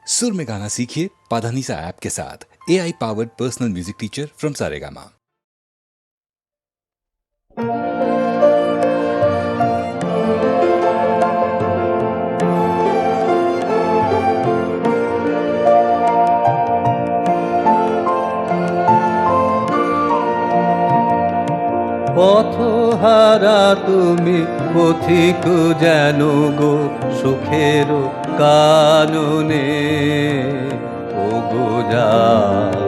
सुर में गाना सीखिए पाधानीसा ऐप के साथ। AI powered personal music teacher from Saregama. পথহারা তুমি পথিক যেন গো সুখের কাননে, ও গো যাও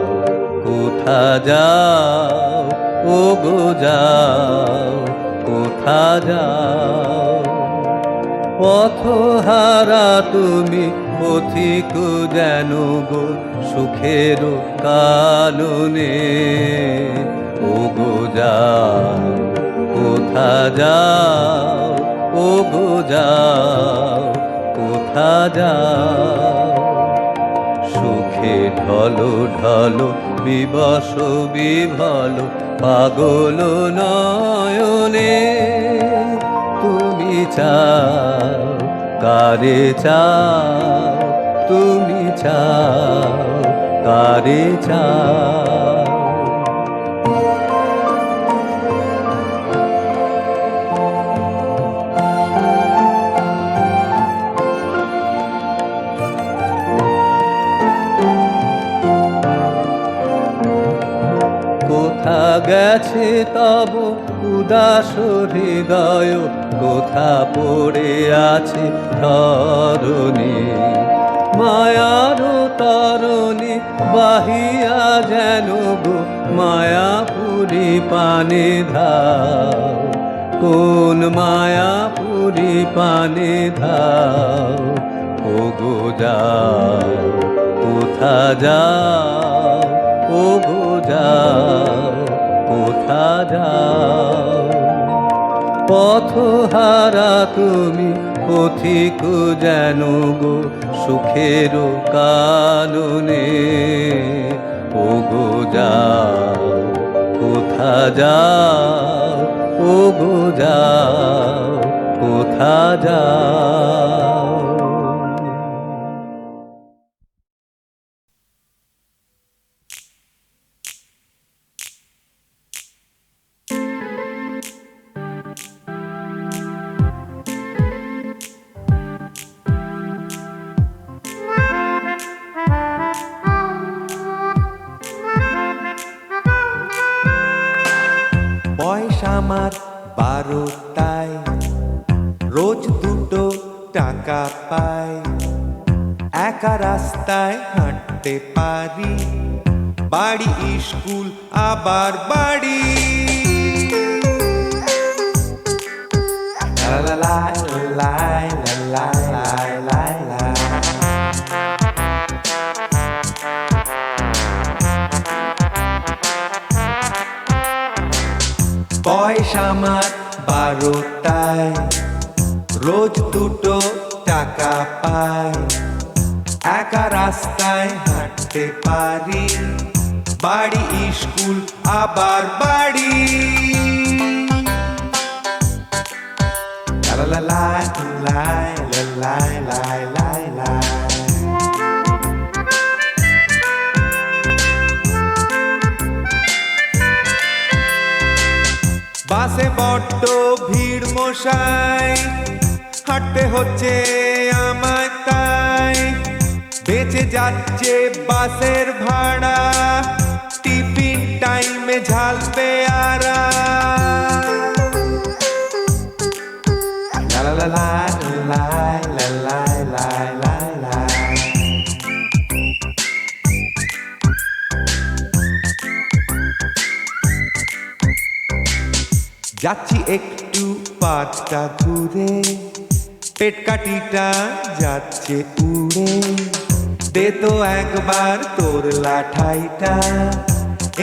কোথা যাও, ও গো যাও কোথা যাও। পথহারা তুমি পথিক যেন গো সুখের কাননে, ও গো যাও কোথা যাও, ও গো যাও কোথা যাও। সুখে ঢলো ঢলো বিবশ বিভল পাগল নয়নে, তুমি চাও কারে চাও, তুমি চাও কারে চাও। কোথা গেছে তব উদাস হৃদয়, কোথা পড়ে আছে ধরণী মায়ার তরণী, বাহিয়া যেন গো মায়াপুরী পানে ধাও, কোন মায়াপুরী পানে ধাও। ও গো যাও কোথা যাও, ও গো যাও কোথা যাও। পথহারা তুমি পথিক যেন গো সুখের কাননে, ও গো যাও কোথা যাও, ও গো যাও কোথা যাও। পয়সা আমার 12টায়, রোজ 2 টাকা পাই, একা রাস্তায় হাঁটতে পারি, বাড়ি স্কুল আবার বাড়ি। লা লা লা লা লা লা লা। পয়সা আমার 12টায়, রোজ 2 টাকা পাই, একা রাস্তায় হাঁটতে পারি, বাড়ি স্কুল আবার বাড়ি। লা লা লা লা লা লা লা লা। বাসে বড্ড ভিড় মশাই, হাঁটতে হচ্ছে আমায় তাই, বেঁচে যাচ্ছে বাসের ভাড়া, টিফিন টাইমে ঝাল পেয়ারা। লা লা লা লা লা লা লা লা লা। যাচ্ছি একটু পাটটা ঘুরে, পেট কাটিটা যাচ্ছে উড়ে, দে তো একবার তোর লাঠাইটা,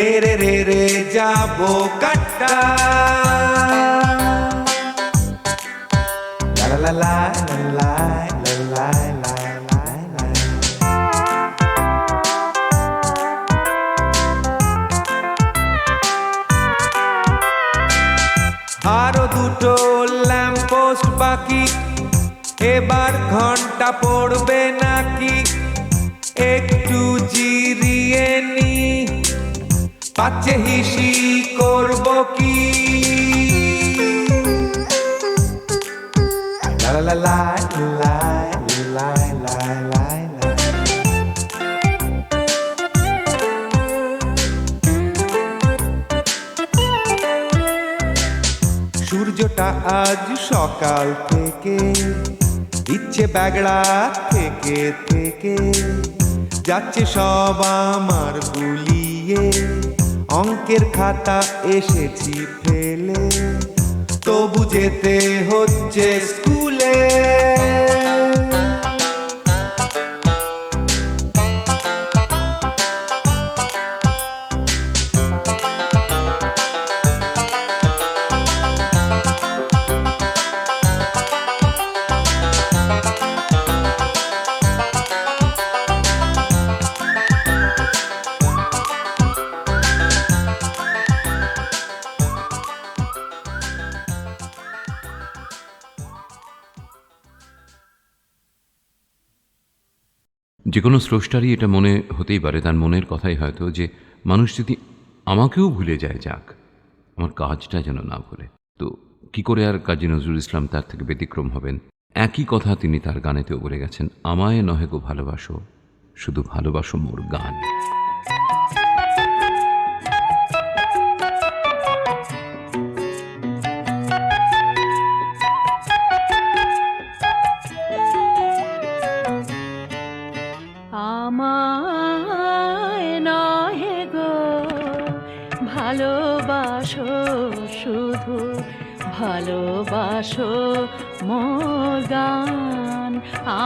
এরে রে রে যাবো কাটটা। লা লা লা লা লা লা লা লা লা। আরো 2 ল্যাম্পপোস্ট বাকি, এবার ঘন্টা পড়বে নাকি, চেয়ে হিসি করব কি লা লা লা লা লা লা লা লা। সূর্যটা আজ সকাল থেকে দিচ্ছে ব্যাগড়া থেকে থেকে, যাচ্ছে সব আমার গুলিয়ে, অঙ্কের খাতা এসেছি ফেলে, তবু যেতে হচ্ছে স্কুলে। যে কোনো স্রষ্টারই এটা মনে হতেই পারে, তার মনের কথাই হয়তো, যে মানুষ যদি আমাকেও ভুলে যায় যাক, আমার কাজটা যেন না ভুলে। তো কি করে আর কাজী নজরুল ইসলাম তার থেকে ব্যতিক্রম হবেন? একই কথা তিনি তার গানেতেও বলে গেছেন, আমায় নহে গো ভালোবাসো, শুধু ভালোবাসো মোর গান। আমায় নহে গো ভালোবাসো, শুধু ভালোবাসো মোর গান।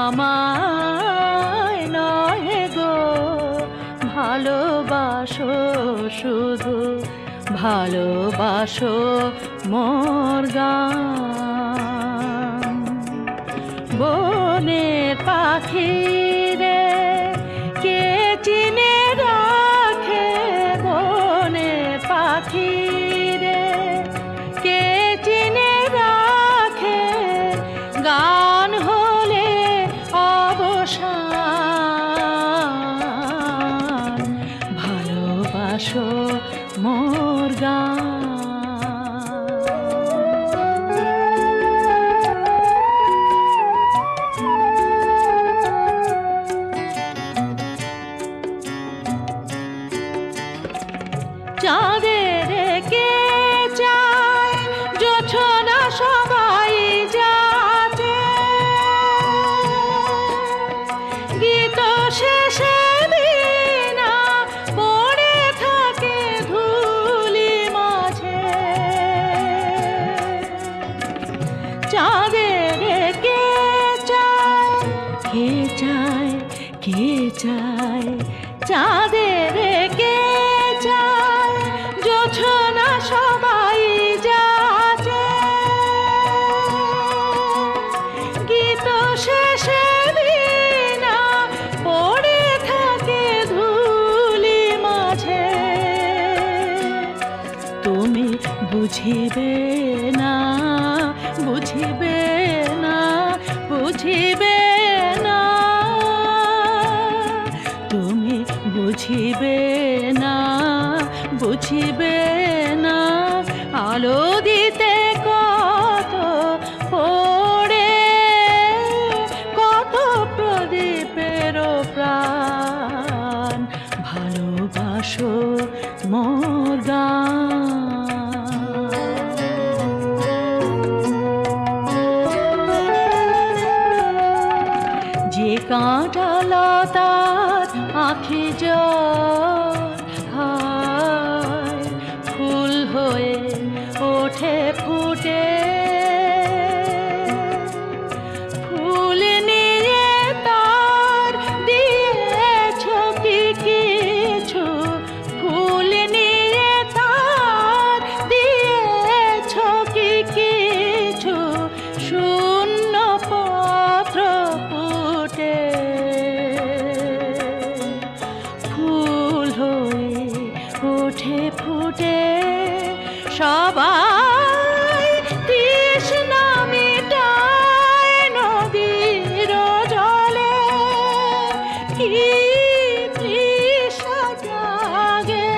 আমায় নহে গো ভালোবাসো, শুধু ভালোবাসো মোর গান। বনের পাখি রে কে চিনে রাখে, বনের পাখি রে কে চিনে রাখে, গান হলে অবসান। ভালোবাসো মোর গান। চাঁদের কে চায় জোছনা সবাই যাতে, গীত শেষে বিনা পড়ে থাকে ধুলি মাঝে। চাঁদের কে চায়, কে চায়, কে চায়, চাঁদের কে চায় জোছনা সবাই যাচ্ছে, গীত শেষে বিনা পড়ে থাকে ধুলি মাঝে। তুমি বুঝিবে না, বুঝিবে না, বুঝিবে না, তুমি বুঝিবে না, বুঝিবে না। আলো দিতে কত পড়ে, কত প্রদীপের প্রাণ। ভালোবাসো মোর গান। যে কাঁটা লতার আঁখি জল হায়, ফুল হয়ে ওঠে ফুটে, ফুল নিয়ে তার দিয়েছ কি কিছু, ফুল নিয়ে তার দিয়েছ কি কিছু, শূন্য পত্র ফুটে, ফুল হয়ে ওঠে ফুটে। সবাই তৃষ্ণা মিটায় নদীর জলে, কি তৃষ্ণা জাগে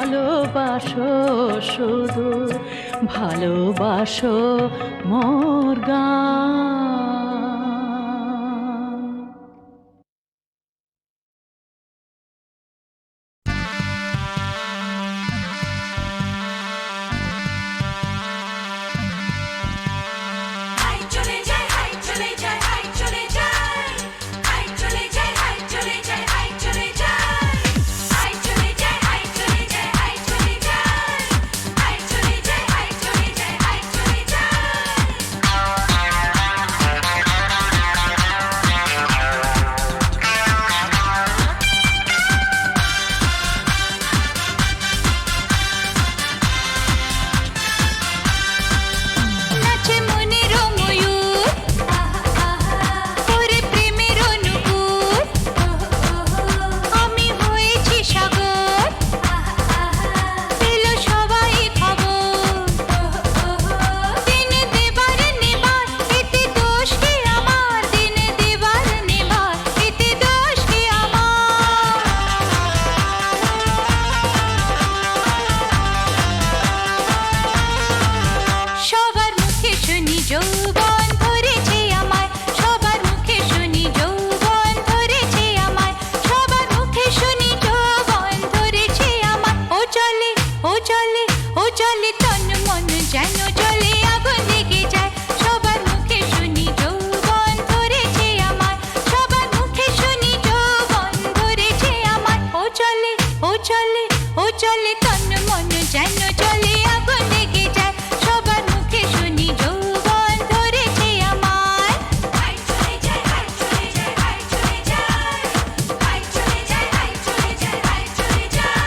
ভালোবাসো শুধু ভালোবাসো মোর গান। হাই চলে যায় হাই চলে যায় হাই চলে যায় হাই চলে যায় হাই চলে যায় হাই চলে যায় হাই চলে যায় হাই চলে যায় হাই চলে যায় হাই চলে যায় হাই চলে যায় হাই চলে নাচে মনের ময়ূর ওরে প্রেমের অনুকূল আমি হয়েছি সাগর পেল সবাই খবর দিন দেবার নেবার এতে দোষ কি আমার দিন দেবার নেবার এতে দোষ কি আমার সবার মুখে শুনি যৌবন ধরেছে আমায় সবার মুখে শুনি যৌবন ধরেছে আমায় সবার মুখে শুনি যৌবন ধরেছে আমায় ও চলে ও চলে ও চলে তন মন যেন চলে আগুন লেগে যায় সবার মুখে শুনি যৌবন ধরেছে আমায় সবার মুখে শুনি যৌবন ধরেছে আমায় ও চলে ও চলে ও চলে তন মন যেন চলে আগুন লেগে যায় সবার মুখে শুনি যৌবন ধরেছে আমায় হাই চলে যায় হাই চলে যায় হাই চলে যায় হাই চলে যায় হাই চলে যায় হাই চলে যায়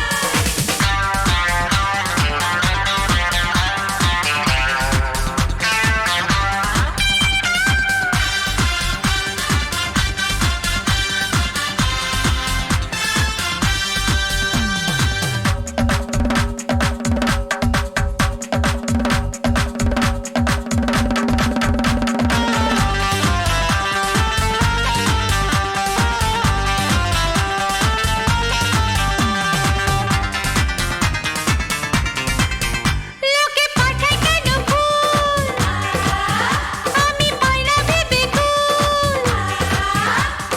লোকে পাঠায় কেন ফুল আমি পাই না ভেবে কুল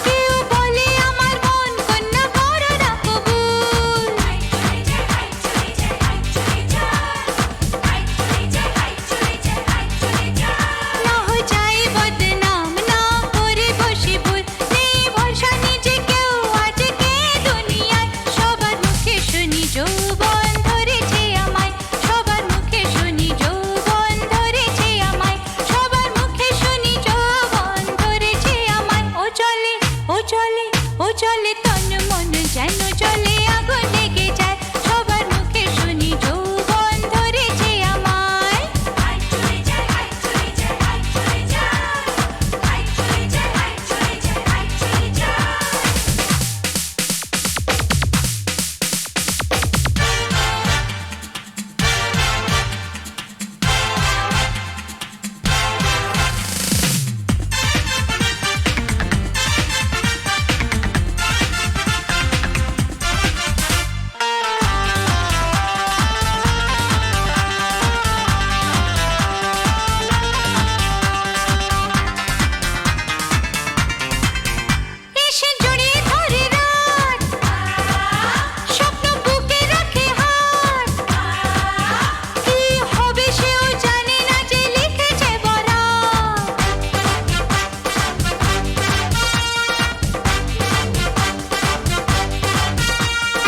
কেউ বলে আমার মন কন্যা বড় না কবুল হাই চলে যায় হাই চলে যায় হাই চলে যায় হাই চলে যায় হাই চলে যায় হাই চলে যায় না হয়ে যায় বদনাম না করে বসে ভুল নেই ভরসা নিজে কেউ আজকে দুনিয়ায় সবার মুখে শুনি যৌবন ধরেছে আমায় সবার মুখে শুনি যৌবন ধরেছে আমায় সবার মুখে শুনি যৌবন ধরেছে আমায় ও চলে ও চলে ও চলে তন মন যেন চলে আগুন লেগে যায় সবার মুখে শুনি যৌবন ধরেছে আমায় হাই চলে যায় হাই চলে যায় হাই চলে যায় হাই চলে যায় হাই চলে যায় হাই চলে যায় এসে জড়িয়ে ধরে রাত স্বপ্ন বুকে রাখে হাত কি হবে সেও জানে না যে লিখেছে বরাত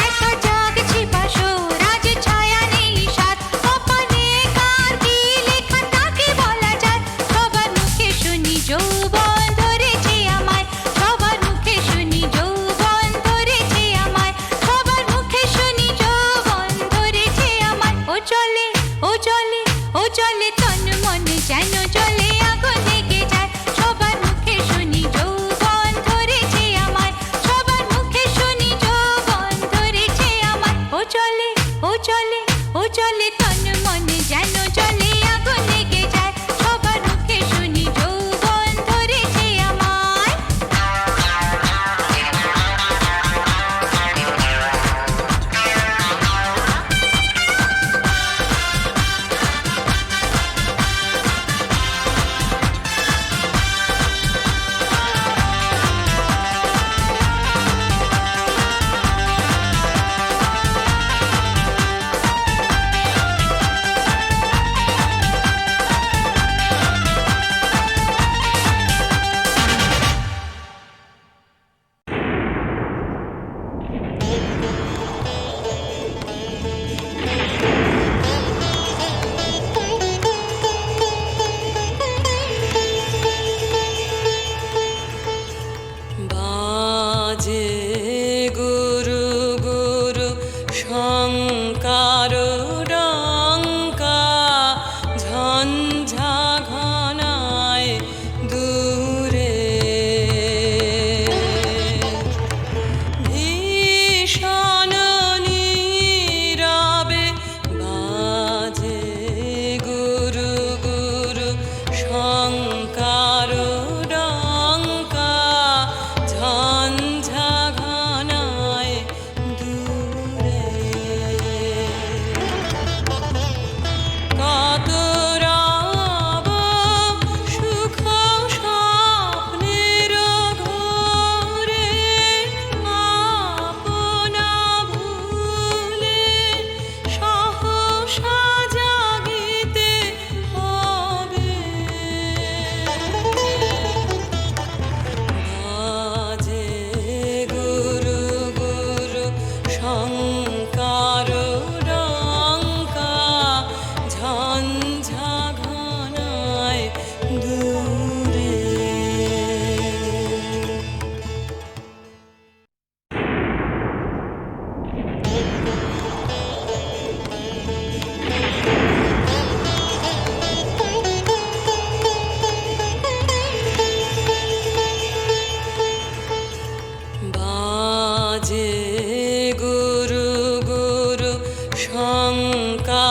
একা জাগছি বাসর আজ ছায়া নেই সাত কপালে কার কি লেখা তাকে বলা যায় সবার মুখে শুনি যৌবন ধরেছে আমায় সবার মুখে শুনি যৌবন ধরেছে আমায় সবার মুখে শুনি যৌবন ধরেছে আমায় ও চলে ও চলে ও চলে তন মন যেন চলে আগুন লেগে যায় সবার মুখে শুনি যৌবন ধরেছে আমায় সবার মুখে শুনি যৌবন ধরেছে আমায় ও চলে ও চলে ও চলে তন মন যেন চলে আগুন লেগে যায় সবার মুখে শুনি যৌবন ধরেছে আমায় শঙ্কার ডঙ্কা ঝঞ্ঝা ঘনায় দূরে ভীষণ নীরবে বাজে গুরু গুরু শঙ্কার ডঙ্কা ঝঞ্ঝা ঘনায় দূরে কত রব সুখ স্বপ্নের ঘোরে আপনা ভুলে সহসা জাগিতে হবে বাজে গুরু গুরু শঙ্কার ডঙ্কা ঝঞ্ঝা ঘনায় দূরে বাজে গুরু গুরু শঙ্কা